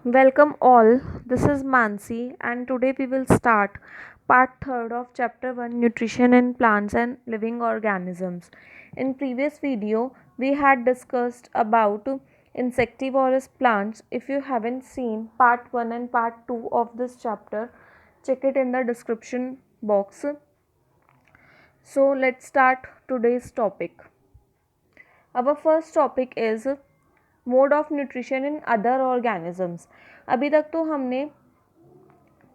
Welcome all. This is Mansi, and today we will start part 3rd of chapter 1 Nutrition in Plants and Living Organisms. In previous video, we had discussed about insectivorous plants. If you haven't seen part 1 and part 2 of this chapter, check it in the description box. So, let's start today's topic. Our first topic is mode of nutrition in other organisms. अभी तक तो हमने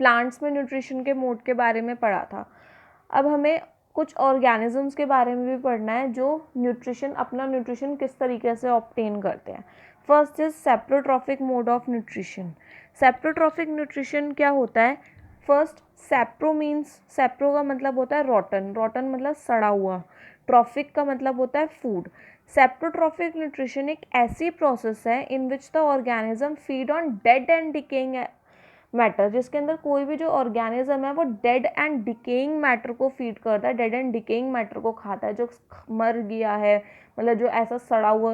plants में nutrition के mode के बारे में पढ़ा था. अब हमें कुछ ऑर्गेनिजम्स के बारे में भी पढ़ना है जो अपना न्यूट्रिशन किस तरीके से ऑब्टेन करते हैं. First is saprotrophic mode of nutrition. Saprotrophic nutrition क्या होता है? फर्स्ट, सेप्रो का मतलब होता है रॉटन मतलब सड़ा हुआ. ट्रॉफिक का मतलब होता है फूड. सेप्रोट्रॉफिक न्यूट्रिशन एक ऐसी प्रोसेस है in which the organism feed on dead and decaying matter, जिसके अंदर कोई भी जो ऑर्गेनिज्म है वो डेड एंड डिकेइंग मैटर को फीड करता है, डेड एंड डिकेइंग मैटर को खाता है, जो मर गया है, मतलब जो ऐसा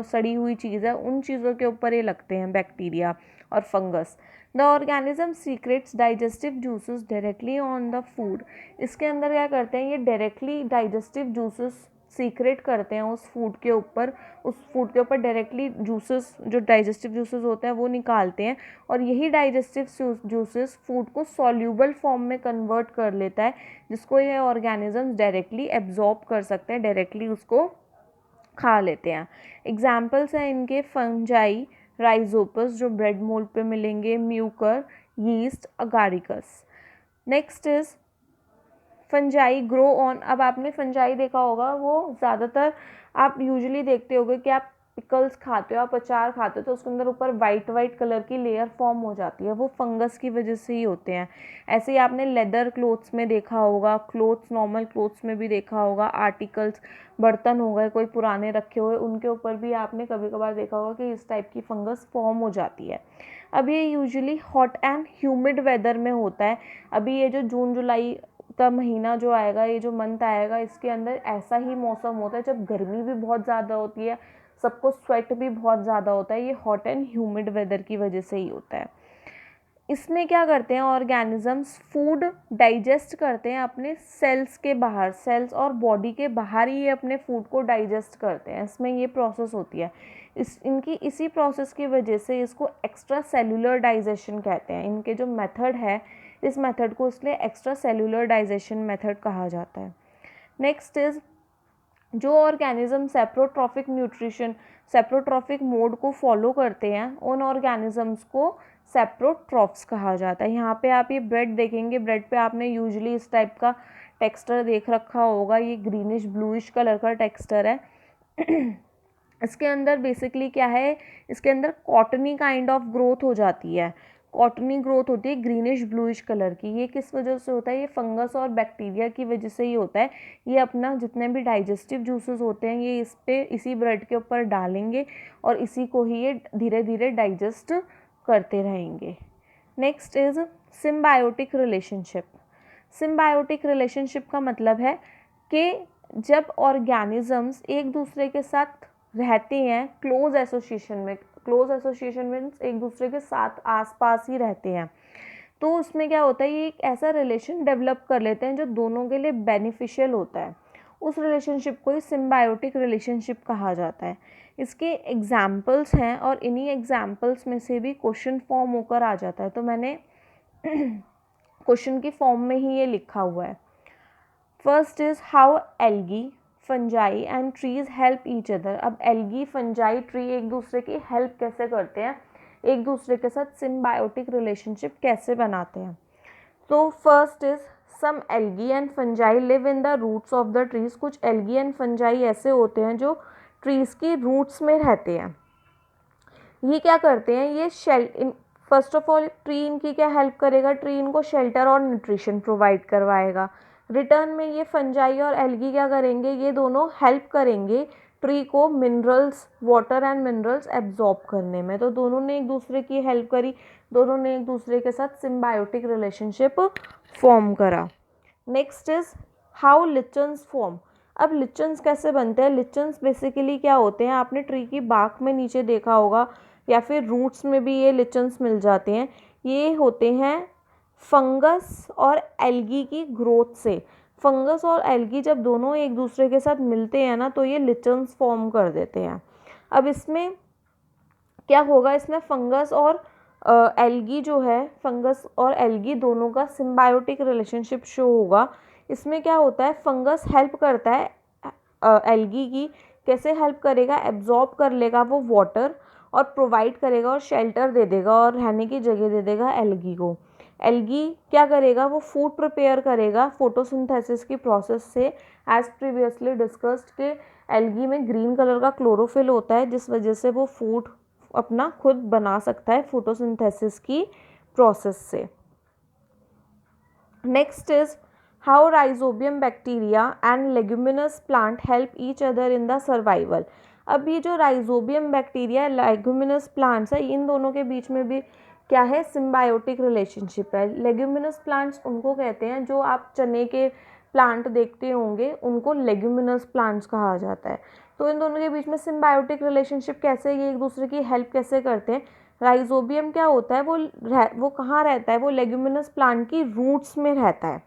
सड़ी हुई चीज़ है, उन चीज़ों के ऊपर ये लगते हैं बैक्टीरिया और fungus. The organism secrets digestive juices directly on the food. इसके अंदर क्या करते हैं, ये डायरेक्टली डाइजेस्टिव जूसेस सीक्रेट करते हैं उस फूड के ऊपर डायरेक्टली जूसेस, जो डाइजेस्टिव जूसेस होते हैं वो निकालते हैं, और यही डाइजेस्टिव जूसेस फूड को सॉल्यूबल फॉर्म में कन्वर्ट कर लेता है, जिसको ये ऑर्गेनिजम्स डायरेक्टली एब्जॉर्ब कर सकते हैं, डायरेक्टली उसको खा लेते हैं. एग्जाम्पल्स हैं इनके फंजाई, राइजोपस जो ब्रेड मोल्ड पे मिलेंगे, mucor, yeast, agaricus. Next is fungi grow on. अब आपने फंजाई देखा होगा, वो ज़्यादातर आप यूजुअली देखते होगे कि आप पिकल्स खाते हो, आप अचार खाते हो, तो उसके अंदर ऊपर वाइट कलर की लेयर फॉर्म हो जाती है, वो फंगस की वजह से ही होते हैं. ऐसे ही आपने लेदर क्लोथ्स में देखा होगा, नॉर्मल क्लोथ्स में भी देखा होगा, आर्टिकल्स, बर्तन हो गए कोई पुराने रखे हुए, उनके ऊपर भी आपने कभी कभार देखा होगा कि इस टाइप की फंगस फॉर्म हो जाती है. अब ये usually hot and humid weather में होता है. अभी ये जो जून जुलाई का महीना जो आएगा, ये जो मंथ आएगा, इसके अंदर ऐसा ही मौसम होता है जब गर्मी भी बहुत ज़्यादा होती है, सबको स्वेट भी बहुत ज़्यादा होता है. ये हॉट एंड ह्यूमिड वेदर की वजह से ही होता है. इसमें क्या करते हैं ऑर्गेनिजम्स, फूड डाइजेस्ट करते हैं अपने सेल्स के बाहर, सेल्स और बॉडी के बाहर ही ये अपने फूड को डाइजेस्ट करते हैं. इसमें ये प्रोसेस होती है. इसी प्रोसेस की वजह से इसको एक्स्ट्रा सेलुलर डाइजेशन कहते हैं. इनके जो मेथड है, इस मेथड को इसलिए एक्स्ट्रा सेलुलर डाइजेशन मेथड कहा जाता है. नेक्स्ट इज जो ऑर्गेनिज्म सेप्रोट्रॉफिक मोड को फॉलो करते हैं, उन ऑर्गेनिजम्स को सेप्रोट्रॉफ्स कहा जाता है. यहाँ पे आप ये ब्रेड देखेंगे, ब्रेड पे आपने यूजुअली इस टाइप का टेक्सचर देख रखा होगा, ये ग्रीनिश ब्लूइश कलर का टेक्सचर है. इसके अंदर बेसिकली क्या है, इसके अंदर कॉटनी काइंड ऑफ ग्रोथ हो जाती है, कॉटनी ग्रोथ होती है ग्रीनिश ब्लूइश कलर की. ये किस वजह से होता है? ये फंगस और बैक्टीरिया की वजह से ही होता है. ये अपना जितने भी डाइजेस्टिव जूसेस होते हैं ये इसी ब्रेड के ऊपर डालेंगे और इसी को ही ये धीरे धीरे डाइजेस्ट करते रहेंगे. Next is symbiotic relationship. Symbiotic relationship का मतलब है कि जब ऑर्गेनिजम्स एक दूसरे के साथ रहते हैं क्लोज एसोसिएशन मीन्स एक दूसरे के साथ आसपास ही रहते हैं, तो उसमें क्या होता है, ये एक ऐसा रिलेशन डेवलप कर लेते हैं जो दोनों के लिए बेनिफिशियल होता है. उस रिलेशनशिप को ही सिम्बायोटिक रिलेशनशिप कहा जाता है. इसके एग्जाम्पल्स हैं और इन्हीं एग्जाम्पल्स में से भी क्वेश्चन फॉर्म होकर आ जाता है, तो मैंने क्वेश्चन की फॉर्म में ही ये लिखा हुआ है. First is how algae, fungi and trees help each other. अब एल्गी, फंजाई, ट्री एक दूसरे की हेल्प कैसे करते हैं, एक दूसरे के साथ सिम्बायोटिक रिलेशनशिप कैसे बनाते हैं. तो first is some algae and fungi live in the roots of the trees. कुछ एल्गी एंड फंजाई ऐसे होते हैं जो ट्रीज की रूट्स में रहते हैं. ये क्या करते हैं, ये फर्स्ट ऑफ ऑल ट्री इनकी क्या हेल्प करेगा, ट्री इनको शेल्टर और न्यूट्रिशन प्रोवाइड करवाएगा. रिटर्न में ये फंजाई और एल्गी क्या करेंगे, ये दोनों हेल्प करेंगे ट्री को minerals, water and minerals absorb करने में. तो दोनों ने एक दूसरे की हेल्प करी, दोनों ने एक दूसरे के साथ सिम्बायोटिक रिलेशनशिप फॉर्म करा. Next is how lichens form. अब लिचन्स कैसे बनते हैं. लिचन्स बेसिकली क्या होते हैं, आपने ट्री की बाक में नीचे देखा होगा या फिर रूट्स में भी ये लिचन्स मिल जाते हैं। ये होते हैं फंगस और एल्गी की ग्रोथ से। फंगस और एल्गी जब दोनों एक दूसरे के साथ मिलते हैं ना तो ये लिचन्स फॉर्म कर देते हैं। अब इसमें क्या होगा, इसमें फंगस और एल्गी जो है, फंगस और एल्गी दोनों का सिम्बायोटिक रिलेशनशिप शो होगा। इसमें क्या होता है, फंगस हेल्प करता है एल्गी की। कैसे हेल्प करेगा, एब्जॉर्ब कर लेगा वो वाटर और प्रोवाइड करेगा और शेल्टर दे देगा और रहने की जगह दे देगा एल्गी को। एल्गी क्या करेगा, वो फूड प्रिपेयर करेगा फोटोसिंथेसिस की प्रोसेस से। एज प्रीवियसली डिस्कस्ड के एल्गी में ग्रीन कलर का क्लोरोफिल होता है, जिस वजह से वो फूड अपना खुद बना सकता है फोटोसिंथेसिस की प्रोसेस से। Next is how rhizobium bacteria and leguminous plant help each other in the survival. अब ये जो राइजोबियम बैक्टीरिया, लेग्यूमिनस प्लांट्स है, इन दोनों के बीच में भी क्या है, सिम्बायोटिक रिलेशनशिप है। लेग्यूमिनस प्लांट्स उनको कहते हैं, जो आप चने के प्लांट देखते होंगे उनको लेग्यूमिनस प्लांट्स कहा जाता है। तो इन दोनों के बीच में सिम्बायोटिक रिलेशनशिप कैसे, ये एक दूसरे की हेल्प कैसे करते हैं। राइजोबियम क्या होता है, वो कहाँ रहता है, वो लेग्यूमिनस प्लांट की रूट्स में रहता है।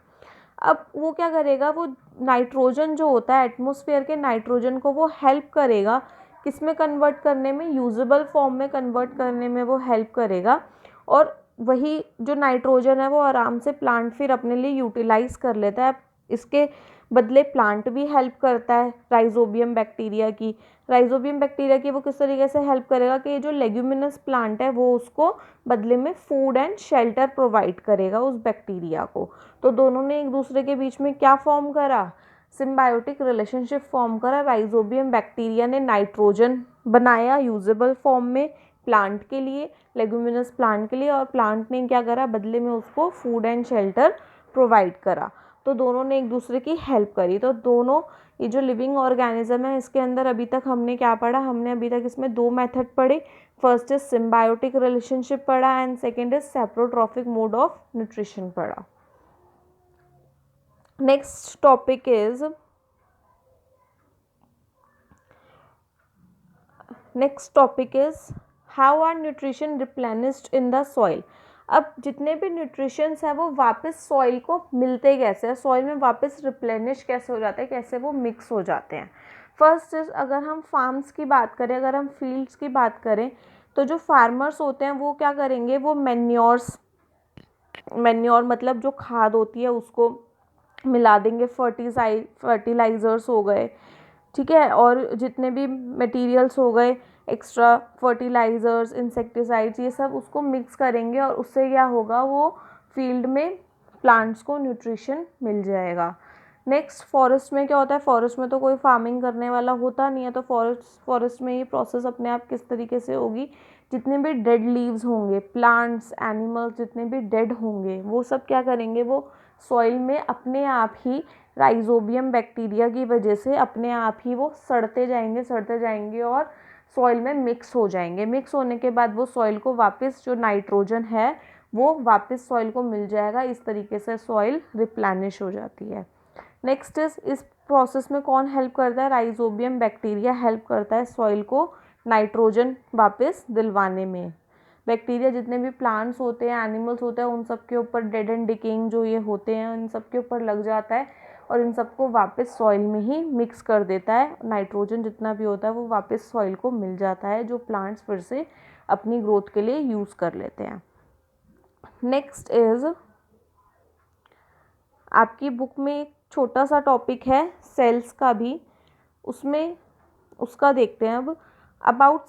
अब वो क्या करेगा, वो नाइट्रोजन जो होता है, एटमॉस्फेयर के नाइट्रोजन को वो हेल्प करेगा किस में कन्वर्ट करने में, यूजेबल फॉर्म में कन्वर्ट करने में वो हेल्प करेगा। और वही जो नाइट्रोजन है वो आराम से प्लांट फिर अपने लिए यूटिलाइज कर लेता है। इसके बदले प्लांट भी हेल्प करता है राइजोबियम बैक्टीरिया की। राइजोबियम बैक्टीरिया की वो किस तरीके से हेल्प करेगा कि ये जो लेग्यूमिनस प्लांट है वो उसको बदले में फूड एंड शेल्टर प्रोवाइड करेगा उस बैक्टीरिया को। तो दोनों ने एक दूसरे के बीच में क्या फॉर्म करा, सिम्बायोटिक रिलेशनशिप फॉर्म करा। राइजोबियम बैक्टीरिया ने नाइट्रोजन बनाया यूजेबल फॉर्म में प्लांट के लिए, लेग्यूमिनस प्लांट के लिए, और प्लांट ने क्या करा, बदले में उसको फूड एंड शेल्टर प्रोवाइड करा। तो दोनों ने एक दूसरे की हेल्प करी। तो दोनों ये जो लिविंग ऑर्गेनिज्म है इसके अंदर अभी तक हमने क्या पढ़ा, हमने अभी तक इसमें दो मेथड पढ़े। फर्स्ट इज सिम्बायोटिक रिलेशनशिप पढ़ा and second is saprotrophic mode of nutrition पढ़ा। Next topic is how are nutrition replenished in the soil. अब जितने भी न्यूट्रिशंस हैं वो वापस सॉइल को मिलते कैसे हैं, सॉइल में वापस रिप्लेनिश कैसे हो जाते हैं, कैसे वो मिक्स हो जाते हैं। फर्स्ट इज, अगर हम फार्म्स की बात करें, अगर हम फील्ड्स की बात करें, तो जो फार्मर्स होते हैं वो क्या करेंगे, वो मैन्योर मतलब जो खाद होती है उसको मिला देंगे, फर्टिलाइजर्स हो गए, ठीक है, और जितने भी मटेरियल्स हो गए, एक्स्ट्रा फर्टिलाइजर्स, इंसेक्टिसाइड्स, ये सब उसको मिक्स करेंगे और उससे क्या होगा, वो फील्ड में प्लांट्स को न्यूट्रिशन मिल जाएगा। नेक्स्ट, फॉरेस्ट में क्या होता है, फॉरेस्ट में तो कोई फार्मिंग करने वाला होता नहीं है, तो फॉरेस्ट में ये प्रोसेस अपने आप किस तरीके से होगी, जितने भी डेड लीव्स होंगे, प्लांट्स, एनिमल्स जितने भी डेड होंगे, वो सब क्या करेंगे, वो सॉइल में अपने आप ही राइजोबियम बैक्टीरिया की वजह से अपने आप ही वो सड़ते जाएंगे और सॉइल में मिक्स हो जाएंगे। मिक्स होने के बाद वो सॉइल को वापस, जो नाइट्रोजन है वो वापस सॉइल को मिल जाएगा। इस तरीके से सॉइल रिप्लेनिश हो जाती है। नेक्स्ट इस प्रोसेस में कौन हेल्प करता है, राइजोबियम बैक्टीरिया हेल्प करता है सॉइल को नाइट्रोजन वापस दिलवाने में। बैक्टीरिया जितने भी प्लांट्स होते हैं, एनिमल्स होते हैं, उन सब के ऊपर डेड एंड डिकेइंग जो ये होते हैं इन सब के ऊपर लग जाता है और इन सबको वापस सॉइल में ही मिक्स कर देता है। नाइट्रोजन जितना भी होता है वो वापस सॉइल को मिल जाता है, जो प्लांट्स फिर से अपनी ग्रोथ के लिए यूज़ कर लेते हैं। नेक्स्ट इज, आपकी बुक में एक छोटा सा टॉपिक है सेल्स का भी, उसका देखते हैं अब। अबाउट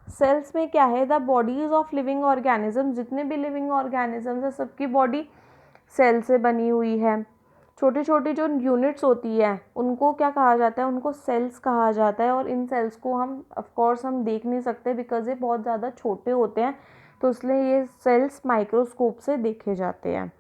सेल्स में क्या है, the bodies of living organism, जितने भी लिविंग ऑर्गेनिजम्स है सबकी बॉडी सेल से बनी हुई है। छोटी छोटी जो यूनिट्स होती है उनको क्या कहा जाता है, उनको सेल्स कहा जाता है। और इन सेल्स को हम ऑफकोर्स हम देख नहीं सकते बिकॉज ये बहुत ज़्यादा छोटे होते हैं, तो इसलिए ये सेल्स माइक्रोस्कोप से देखे जाते हैं।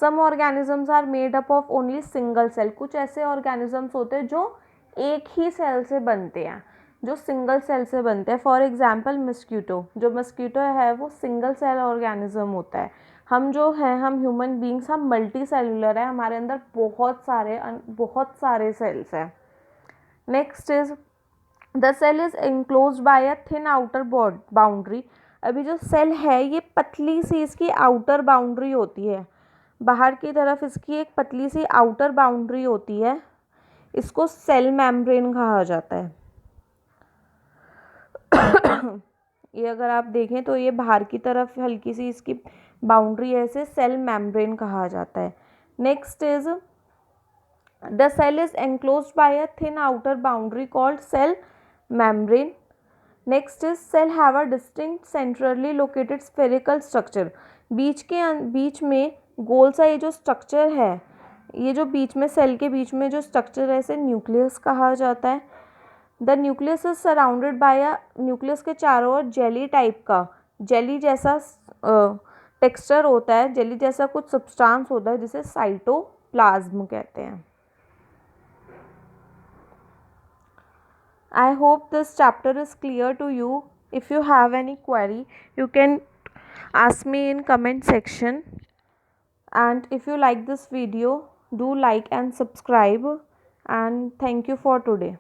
Some organisms are made up of only single cell, कुछ ऐसे ऑर्गेनिजम्स होते हैं जो एक ही सेल से बनते हैं, जो सिंगल सेल से बनते हैं। फॉर एग्जाम्पल मस्कीटो, जो मस्कीटो है वो सिंगल सेल ऑर्गेनिज्म होता है। हम जो हैं, हम ह्यूमन बींग्स, हम मल्टी सेलुलर है, हमारे अंदर बहुत सारे सेल्स हैं। Next is the cell is enclosed by a thin outer boundary. अभी जो सेल है ये पतली सी इसकी आउटर बाउंड्री होती है, बाहर की तरफ इसकी एक पतली सी आउटर बाउंड्री होती है, इसको सेल मेम्ब्रेन कहा जाता है। ये अगर आप देखें तो ये बाहर की तरफ हल्की सी इसकी बाउंड्री है, इसे सेल मेम्ब्रेन कहा जाता है। Next is the cell is enclosed by a thin outer boundary called cell membrane. Next is cell have a distinct centrally located spherical structure. बीच में गोल सा ये जो स्ट्रक्चर है, ये जो बीच में सेल के बीच में जो स्ट्रक्चर है इसे न्यूक्लियस कहा जाता है। The nucleus is surrounded by a, nucleus के चारों ओर जेली टाइप का, जेली जैसा टेक्सचर होता है, जेली जैसा कुछ सब्सटेंस होता है जिसे साइटोप्लाज्म कहते हैं। I hope this chapter is clear to you. If you have any query, you can ask me in comment section. And if you like this video, do like and subscribe. And thank you for today.